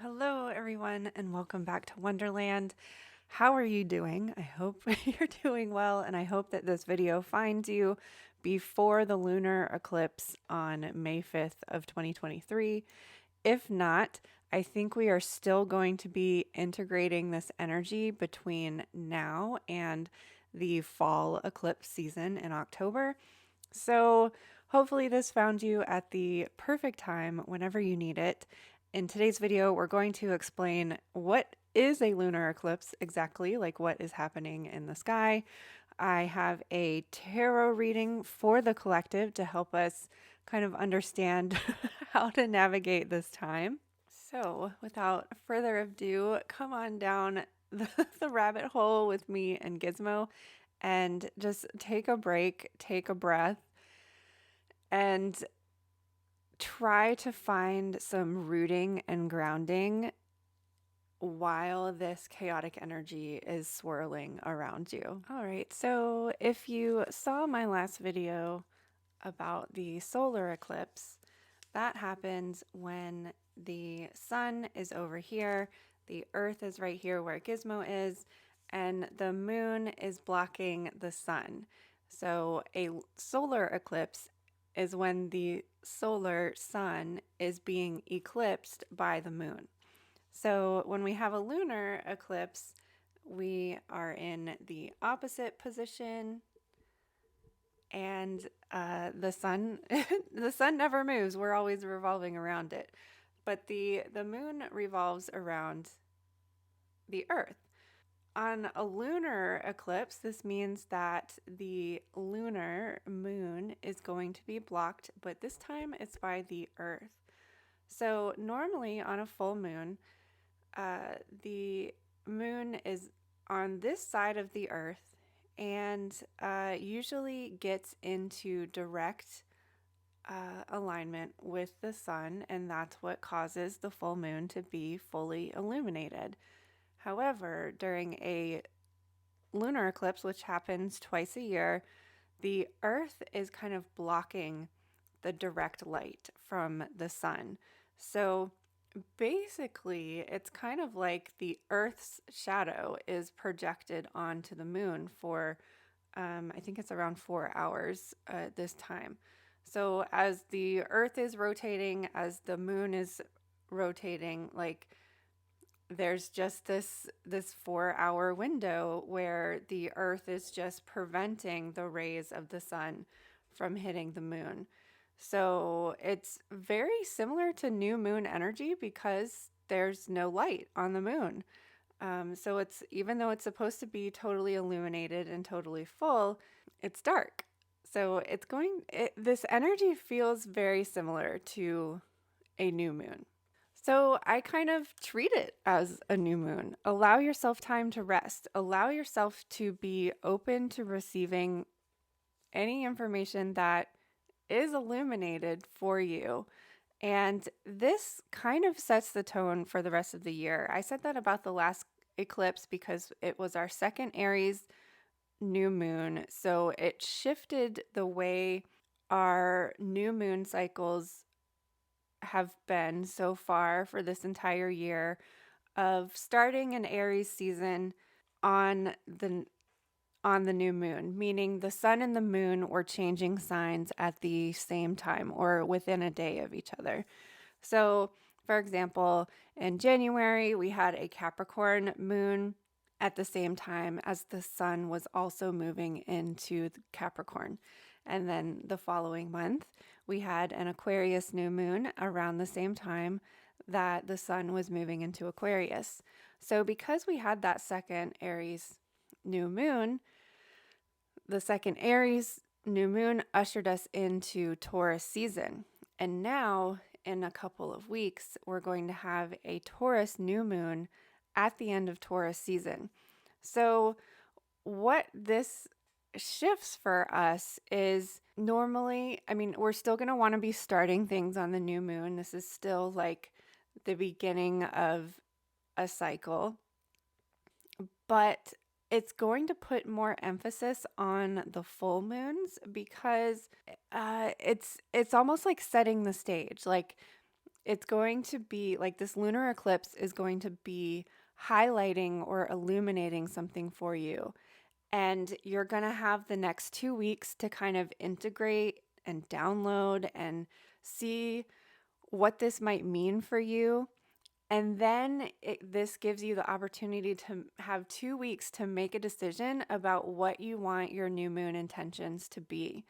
Hello, everyone, and welcome back to Wonderland. How are you doing? I hope you're doing well, and I hope that this video finds you before the lunar eclipse on May 5th of 2023. If not, I think we are still going to be integrating this energy between now and the fall eclipse season in October. So hopefully this found you at the perfect time whenever you need it. In today's video, we're going to explain what is a lunar eclipse exactly, like what is happening in the sky. I have a tarot reading for the collective to help us kind of understand how to navigate this time. So without further ado, come on down the rabbit hole with me and Gizmo and just take a break, take a breath, and try to find some rooting and grounding while this chaotic energy is swirling around you. All right, so if you saw my last video about the solar eclipse, that happens when the sun is over here, the earth is right here where Gizmo is, and the moon is blocking the sun. So a solar eclipse is when the solar sun is being eclipsed by the moon. So when we have a lunar eclipse, we are in the opposite position, and the sun the sun never moves. We're always revolving around it, but the moon revolves around the earth. On a lunar eclipse, this means that the lunar moon is going to be blocked, but this time it's by the earth. So normally on a full moon, the moon is on this side of the earth and usually gets into direct alignment with the sun, and that's what causes the full moon to be fully illuminated. However, during a lunar eclipse, which happens twice a year, the earth is kind of blocking the direct light from the sun. So basically, it's kind of like the earth's shadow is projected onto the moon for, I think it's around 4 hours this time. So as the earth is rotating, as the moon is rotating, like there's just this 4 hour window where the earth is just preventing the rays of the sun from hitting the moon. So it's very similar to new moon energy because there's no light on the moon. So it's, even though it's supposed to be totally illuminated and totally full, it's dark. So this energy feels very similar to a new moon. So I kind of treat it as a new moon. Allow yourself time to rest. Allow yourself to be open to receiving any information that is illuminated for you. And this kind of sets the tone for the rest of the year. I said that about the last eclipse because it was our second Aries new moon. So it shifted the way our new moon cycles have been so far for this entire year, of starting an Aries season on the new moon, meaning the sun and the moon were changing signs at the same time or within a day of each other. So, for example, in January, we had a Capricorn moon at the same time as the sun was also moving into Capricorn. And then the following month, we had an Aquarius new moon around the same time that the sun was moving into Aquarius. So because we had that second Aries new moon, the second Aries new moon ushered us into Taurus season. And now, in a couple of weeks, we're going to have a Taurus new moon at the end of Taurus season. So what this shifts for us is, normally, I mean, we're still going to want to be starting things on the new moon. This is still like the beginning of a cycle, but it's going to put more emphasis on the full moons because it's almost like setting the stage. Like it's going to be like this lunar eclipse is going to be highlighting or illuminating something for you. And you're going to have the next 2 weeks to kind of integrate and download and see what this might mean for you. And then this gives you the opportunity to have 2 weeks to make a decision about what you want your new moon intentions to be.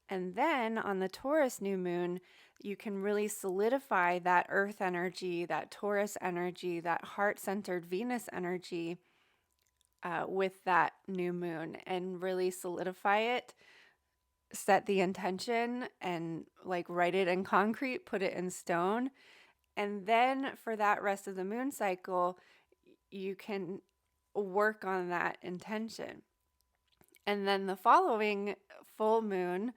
And then on the Taurus new moon, you can really solidify that earth energy, that Taurus energy, that heart centered Venus energy with that new moon and really solidify it, set the intention, and like write it in concrete, put it in stone. And then for that rest of the moon cycle, you can work on that intention. And then the following full moon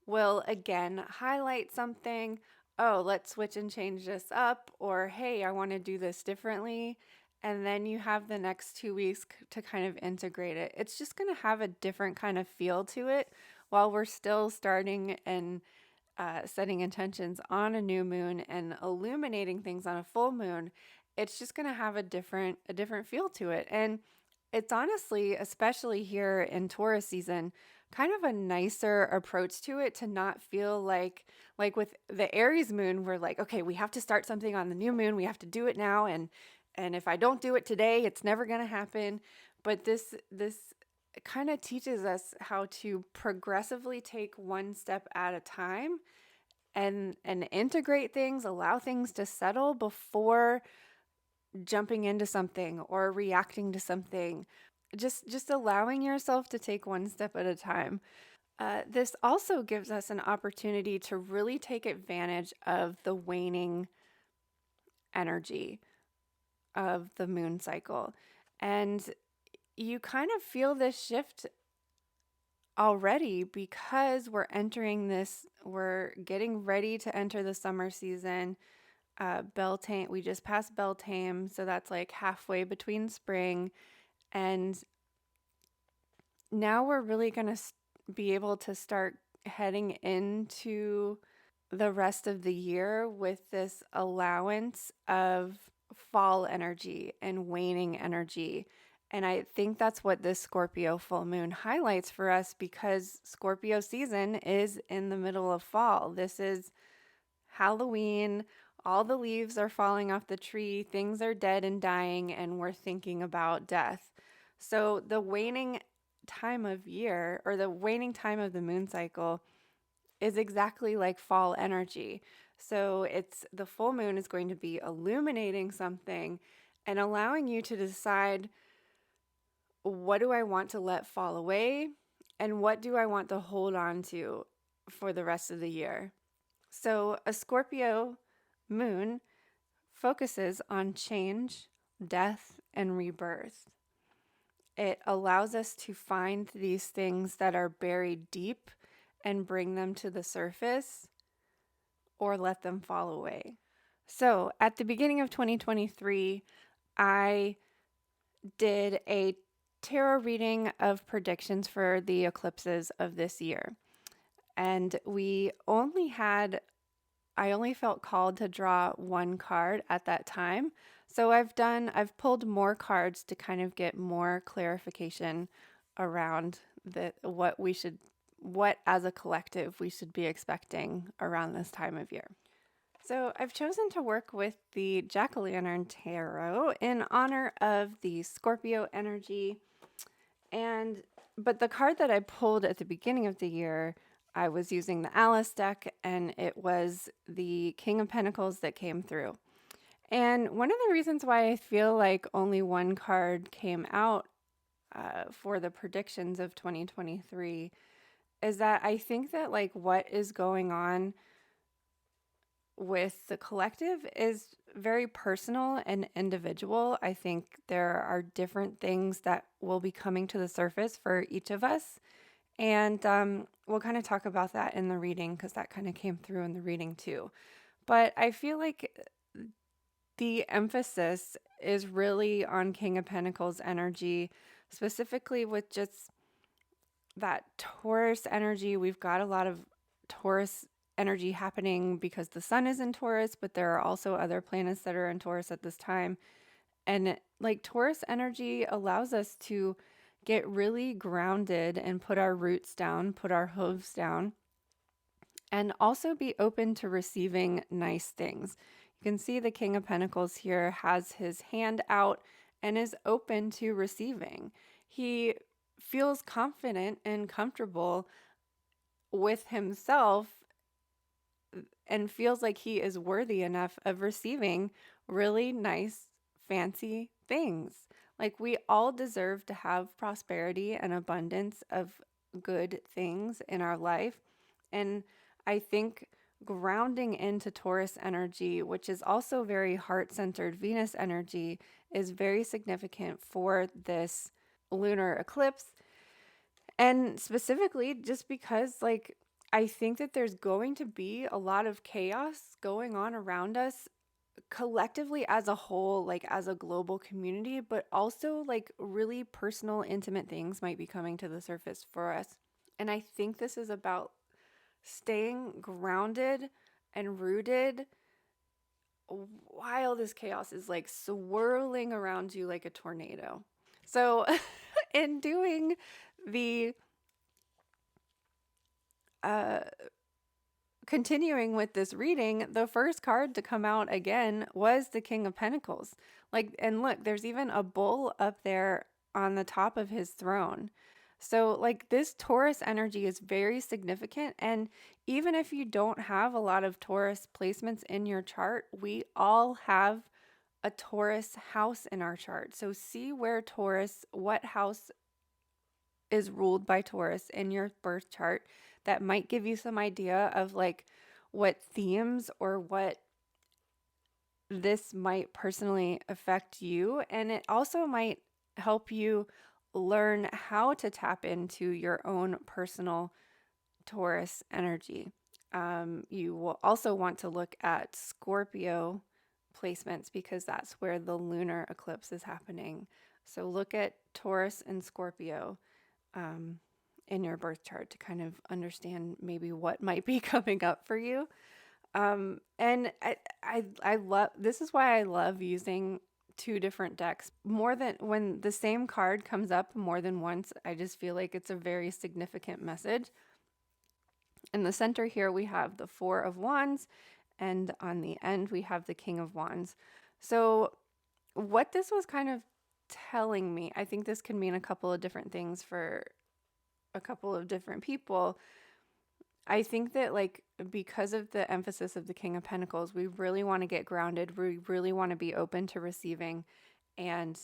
will again highlight something. Oh, let's switch and change this up. Or, hey, I want to do this differently. And then you have the next 2 weeks to kind of integrate it. It's just going to have a different kind of feel to it while we're still starting and setting intentions on a new moon and illuminating things on a full moon. It's just going to have a different feel to it. And it's honestly, especially here in Taurus season, kind of a nicer approach to it, to not feel like with the Aries moon, we're like, okay, we have to start something on the new moon. We have to do it now. And if I don't do it today, it's never going to happen. But this kind of teaches us how to progressively take one step at a time and integrate things, allow things to settle before jumping into something or reacting to something. Just allowing yourself to take one step at a time. This also gives us an opportunity to really take advantage of the waning energy of the moon cycle. And you kind of feel this shift already because we're getting ready to enter the summer season. Beltane, we just passed Beltane, so that's like halfway between spring. And now we're really going to be able to start heading into the rest of the year with this allowance of fall energy and waning energy. And I think that's what this Scorpio full moon highlights for us, because Scorpio season is in the middle of fall. This is Halloween. All the leaves are falling off the tree. Things are dead and dying, and we're thinking about death. So the waning time of year, or the waning time of the moon cycle, is exactly like fall energy. So it's the full moon is going to be illuminating something and allowing you to decide, what do I want to let fall away and what do I want to hold on to for the rest of the year. So a Scorpio moon focuses on change, death, and rebirth. It allows us to find these things that are buried deep and bring them to the surface, or let them fall away. So at the beginning of 2023, I did a tarot reading of predictions for the eclipses of this year. And I only felt called to draw one card at that time. So I've pulled more cards to kind of get more clarification around what as a collective we should be expecting around this time of year. So I've chosen to work with the Jack-o'-lantern tarot in honor of the Scorpio energy. But the card that I pulled at the beginning of the year, I was using the Alice deck, and it was the King of Pentacles that came through. And one of the reasons why I feel like only one card came out for the predictions of 2023 is that I think that like what is going on with the collective is very personal and individual. I think there are different things that will be coming to the surface for each of us. And we'll kind of talk about that in the reading, because that kind of came through in the reading too. But I feel like the emphasis is really on King of Pentacles energy, specifically with just that Taurus energy. We've got a lot of Taurus energy happening because the sun is in Taurus, but there are also other planets that are in Taurus at this time. And like Taurus energy allows us to get really grounded and put our roots down, put our hooves down, and also be open to receiving nice things. You can see the King of Pentacles here has his hand out and is open to receiving. He feels confident and comfortable with himself and feels like he is worthy enough of receiving really nice, fancy things. Like, we all deserve to have prosperity and abundance of good things in our life. And I think grounding into Taurus energy, which is also very heart centered Venus energy, is very significant for this lunar eclipse. And specifically, just because, like, I think that there's going to be a lot of chaos going on around us collectively as a whole, like as a global community, but also like really personal, intimate things might be coming to the surface for us. And I think this is about staying grounded and rooted while this chaos is like swirling around you like a tornado. So, in doing the uh, continuing with this reading, the first card to come out again was the King of Pentacles. Like, and look, there's even a bull up there on the top of his throne. So, like, this Taurus energy is very significant. And even if you don't have a lot of Taurus placements in your chart, we all have a Taurus house in our chart. So, see where Taurus, what house is ruled by Taurus in your birth chart. That might give you some idea of like what themes or what this might personally affect you. And it also might help you learn how to tap into your own personal Taurus energy. You will also want to look at Scorpio placements because that's where the lunar eclipse is happening. So look at Taurus and Scorpio in your birth chart to kind of understand maybe what might be coming up for you. And I love, this is why I love using two different decks more than when the same card comes up more than once. I just feel like it's a very significant message. In the center here, we have the Four of Wands, and on the end, we have the King of Wands. So, what this was kind of telling me, I think this can mean a couple of different things for a couple of different people. I think that, like, because of the emphasis of the King of Pentacles, we really want to get grounded. We really want to be open to receiving. And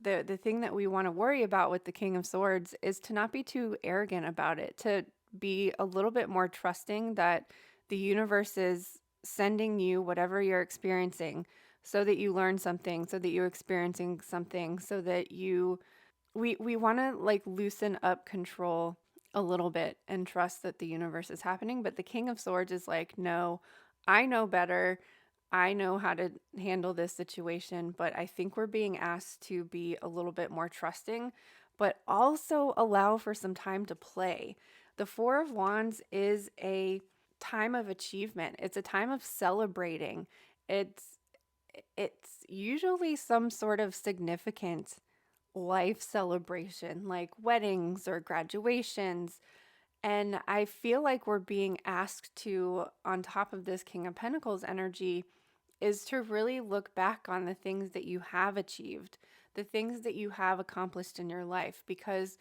the thing that we want to worry about with the King of Swords is to not be too arrogant about it, to be a little bit more trusting that the universe is sending you whatever you're experiencing so that you learn something, so that you're experiencing something, so that we want to like loosen up control a little bit and trust that the universe is happening. But the King of Swords is like, no, I know better. I know how to handle this situation, but I think we're being asked to be a little bit more trusting, but also allow for some time to play. The Four of Wands is a time of achievement. It's a time of celebrating. It's usually some sort of significant life celebration, like weddings or graduations. And I feel like we're being asked to, on top of this King of Pentacles energy, is to really look back on the things that you have achieved, the things that you have accomplished in your life, because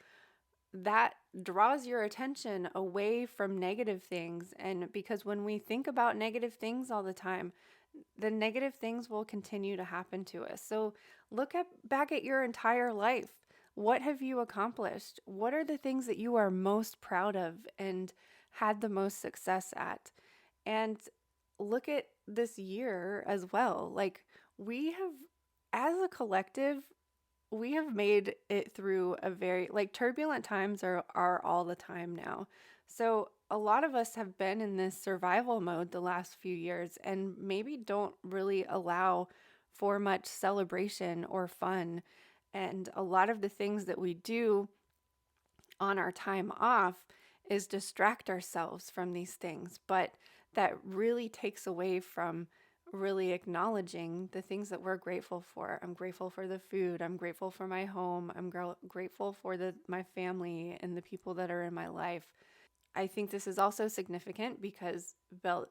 that draws your attention away from negative things. And because when we think about negative things all the time, the negative things will continue to happen to us. So look back at your entire life. What have you accomplished? What are the things that you are most proud of and had the most success at? And look at this year as well. Like, we have, as a collective, we have made it through a very, like, turbulent times are all the time now. So a lot of us have been in this survival mode the last few years and maybe don't really allow for much celebration or fun. And a lot of the things that we do on our time off is distract ourselves from these things, but that really takes away from really acknowledging the things that we're grateful for. I'm grateful for the food. I'm grateful for my home. I'm grateful for my family and the people that are in my life. I think this is also significant because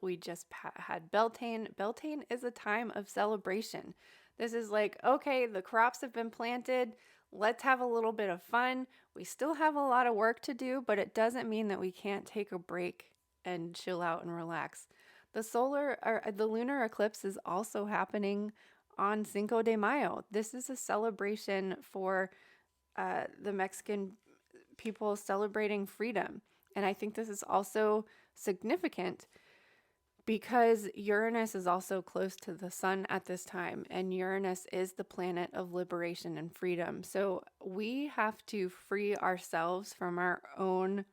we just had Beltane. Beltane is a time of celebration. This is like, okay, the crops have been planted. Let's have a little bit of fun. We still have a lot of work to do, but it doesn't mean that we can't take a break and chill out and relax. The lunar eclipse is also happening on Cinco de Mayo. This is a celebration for the Mexican people celebrating freedom. And I think this is also significant because Uranus is also close to the sun at this time, and Uranus is the planet of liberation and freedom. So we have to free ourselves from our own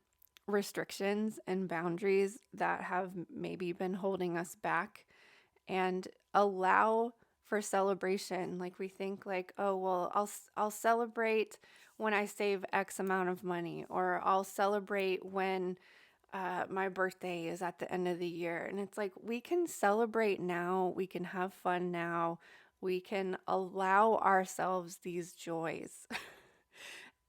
restrictions and boundaries that have maybe been holding us back and allow for celebration. Like we think like, oh, well, I'll celebrate when I save X amount of money, or I'll celebrate when my birthday is at the end of the year. And it's like, we can celebrate now, we can have fun now, we can allow ourselves these joys.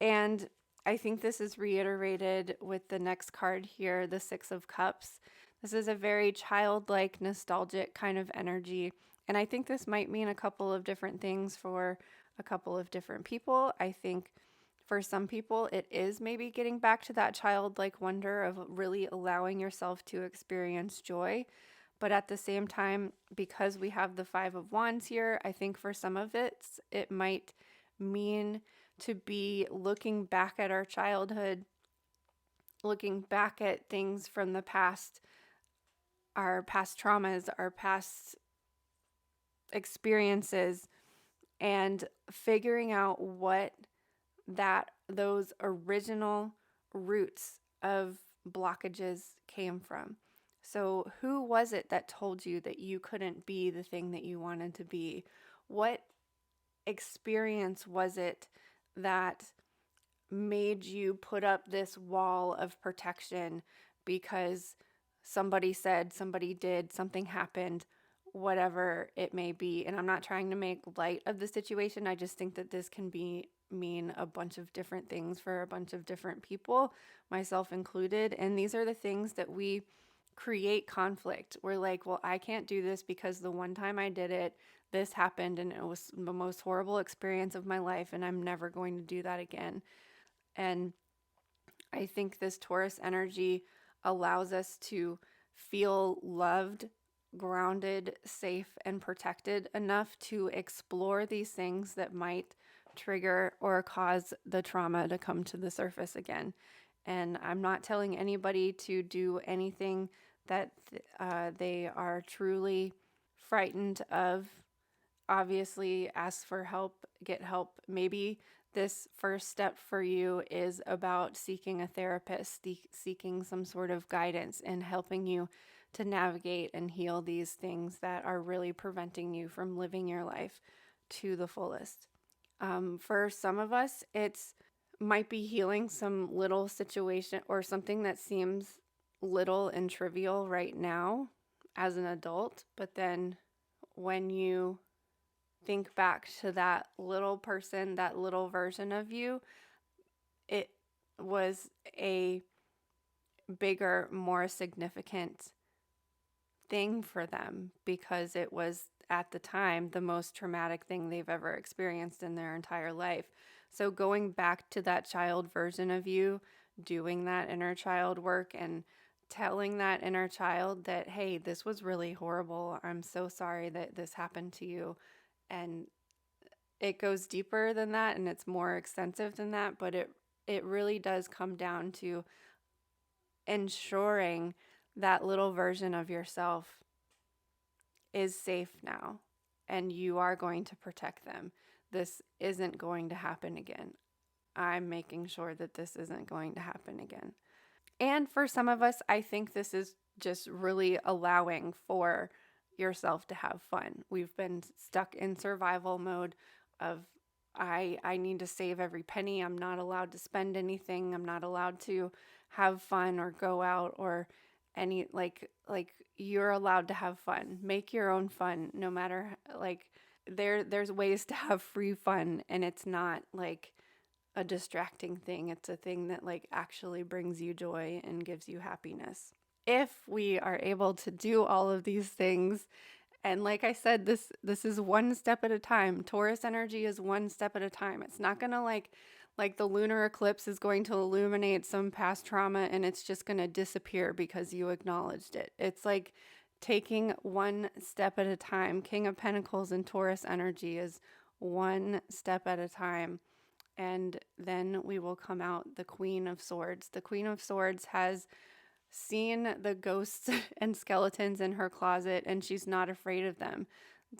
And I think this is reiterated with the next card here, the Six of Cups. This is a very childlike, nostalgic kind of energy. And I think this might mean a couple of different things for a couple of different people. I think for some people, it is maybe getting back to that childlike wonder of really allowing yourself to experience joy. But at the same time, because we have the Five of Wands here, I think for some of it might mean to be looking back at our childhood, looking back at things from the past, our past traumas, our past experiences, and figuring out what those original roots of blockages came from. So who was it that told you that you couldn't be the thing that you wanted to be? What experience was it that made you put up this wall of protection because somebody said, somebody did, something happened, whatever it may be? And I'm not trying to make light of the situation. I just think that this can mean a bunch of different things for a bunch of different people, myself included. And these are the things that we create conflict. We're like, well, I can't do this because the one time I did it, this happened and it was the most horrible experience of my life, and I'm never going to do that again. And I think this Taurus energy allows us to feel loved, grounded, safe, and protected enough to explore these things that might trigger or cause the trauma to come to the surface again. And I'm not telling anybody to do anything that they are truly frightened of. Obviously, ask for help, get help. Maybe this first step for you is about seeking a therapist, seeking some sort of guidance and helping you to navigate and heal these things that are really preventing you from living your life to the fullest. For some of us, it's might be healing some little situation or something that seems little and trivial right now as an adult, but then when you think back to that little person, that little version of you, it was a bigger, more significant thing for them because it was at the time the most traumatic thing they've ever experienced in their entire life. So going back to that child version of you, doing that inner child work and telling that inner child that, hey, this was really horrible. I'm so sorry that this happened to you. And it goes deeper than that and it's more extensive than that, but it really does come down to ensuring that little version of yourself is safe now and you are going to protect them. This isn't going to happen again. I'm making sure that this isn't going to happen again. And for some of us, I think this is just really allowing for yourself to have fun. We've been stuck in survival mode of I need to save every penny. I'm not allowed to spend anything. I'm not allowed to have fun or go out or any like you're allowed to have fun. Make your own fun no matter like there's ways to have free fun, and it's not like a distracting thing. It's a thing that like actually brings you joy and gives you happiness. If we are able to do all of these things, and like I said, this is one step at a time. Taurus energy is one step at a time. It's not going to like the lunar eclipse is going to illuminate some past trauma and it's just going to disappear because you acknowledged it. It's like taking one step at a time. King of Pentacles and Taurus energy is one step at a time. And then we will come out the Queen of Swords. The Queen of Swords has seen the ghosts and skeletons in her closet, and she's not afraid of them.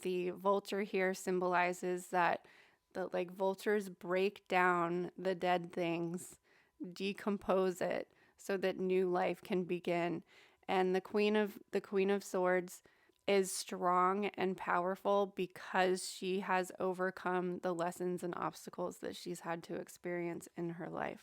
The vulture here symbolizes that the like vultures break down the dead things, decompose it so that new life can begin. And the Queen of Swords is strong and powerful because she has overcome the lessons and obstacles that she's had to experience in her life.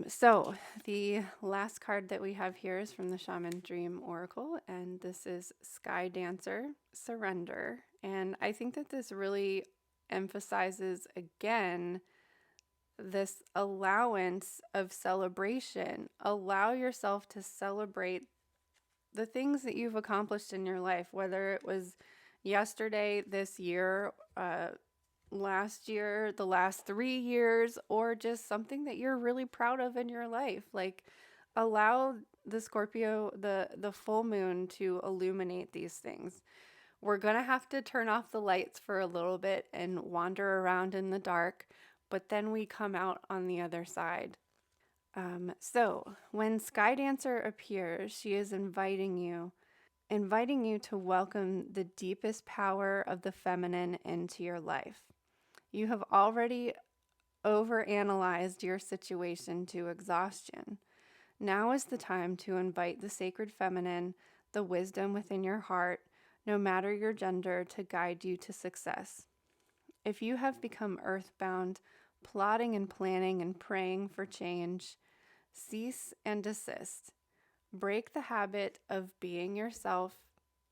So the last card that we have here is from the Shaman Dream Oracle, and this is Sky Dancer, Surrender. And I think that this really emphasizes again this allowance of celebration. Allow yourself to celebrate the things that you've accomplished in your life, whether it was yesterday, this year, last year, the last 3 years, or just something that you're really proud of in your life. Like allow the Scorpio, the full moon to illuminate these things. We're going to have to turn off the lights for a little bit and wander around in the dark, but then we come out on the other side. So when Sky Dancer appears, she is inviting you to welcome the deepest power of the feminine into your life. You have already overanalyzed your situation to exhaustion. Now is the time to invite the sacred feminine, the wisdom within your heart, no matter your gender, to guide you to success. If you have become earthbound, plotting and planning and praying for change, cease and desist. Break the habit of being yourself.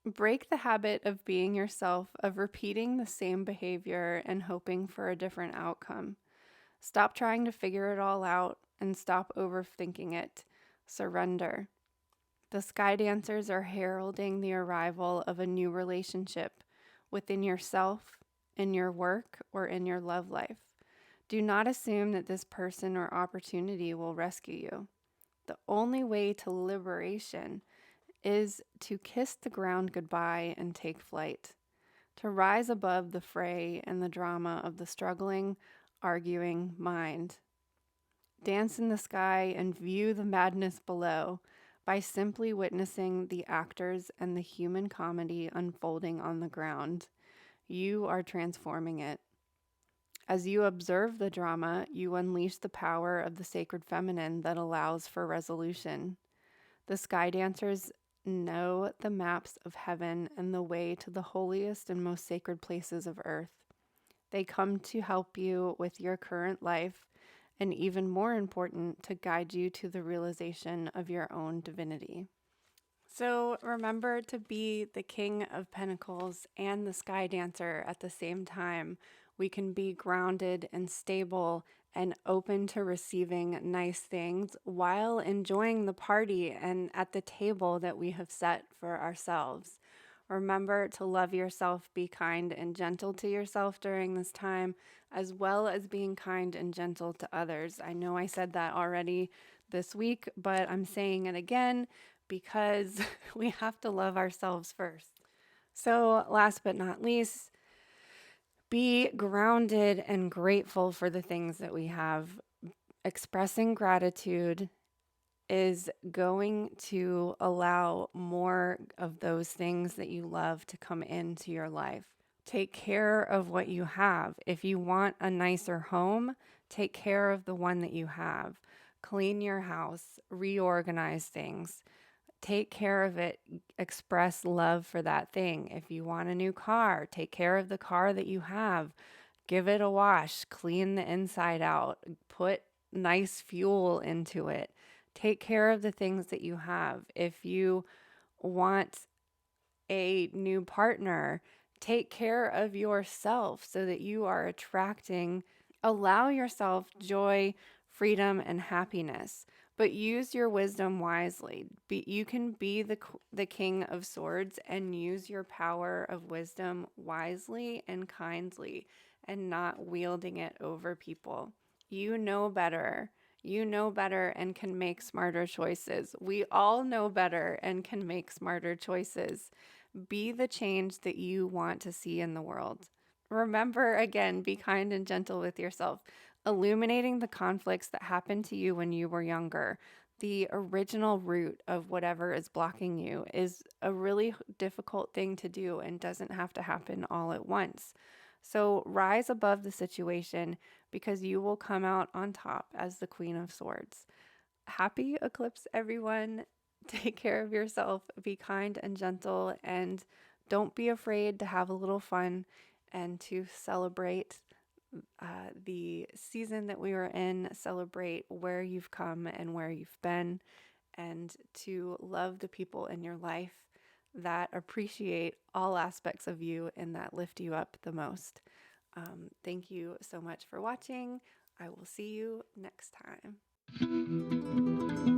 Break the habit of being yourself, of repeating the same behavior and hoping for a different outcome. Stop trying to figure it all out and stop overthinking it. Surrender. The Sky Dancers are heralding the arrival of a new relationship within yourself, in your work, or in your love life. Do not assume that this person or opportunity will rescue you. The only way to liberation is to kiss the ground goodbye and take flight, to rise above the fray and the drama of the struggling, arguing mind. Dance in the sky and view the madness below by simply witnessing the actors and the human comedy unfolding on the ground. You are transforming it. As you observe the drama, you unleash the power of the sacred feminine that allows for resolution. The Sky Dancers know the maps of heaven and the way to the holiest and most sacred places of earth. They come to help you with your current life, and even more important, to guide you to the realization of your own divinity. So remember to be the King of Pentacles and the Sky Dancer at the same time. We can be grounded and stable and open to receiving nice things while enjoying the party and at the table that we have set for ourselves. Remember to love yourself, be kind and gentle to yourself during this time, as well as being kind and gentle to others. I know I said that already this week, but I'm saying it again because we have to love ourselves first. So, last but not least, be grounded and grateful for the things that we have. Expressing gratitude is going to allow more of those things that you love to come into your life. Take care of what you have. If you want a nicer home, take care of the one that you have. Clean your house, reorganize things. Take care of it, express love for that thing. If you want a new car, take care of the car that you have. Give it a wash, clean the inside out, put nice fuel into it. Take care of the things that you have. If you want a new partner, take care of yourself so that you are attracting. Allow yourself joy, freedom, and happiness, but use your wisdom wisely. You can be the king of swords and use your power of wisdom wisely and kindly, and not wielding it over people. You know better. You know better and can make smarter choices. We all know better and can make smarter choices. Be the change that you want to see in the world. Remember, again, be kind and gentle with yourself. Illuminating the conflicts that happened to you when you were younger, the original root of whatever is blocking you, is a really difficult thing to do and doesn't have to happen all at once. So rise above the situation, because you will come out on top as the Queen of Swords. Happy eclipse, everyone. Take care of yourself, be kind and gentle, and don't be afraid to have a little fun and to celebrate the season that we were in, celebrate where you've come and where you've been, and to love the people in your life that appreciate all aspects of you and that lift you up the most. Thank you so much for watching. I will see you next time.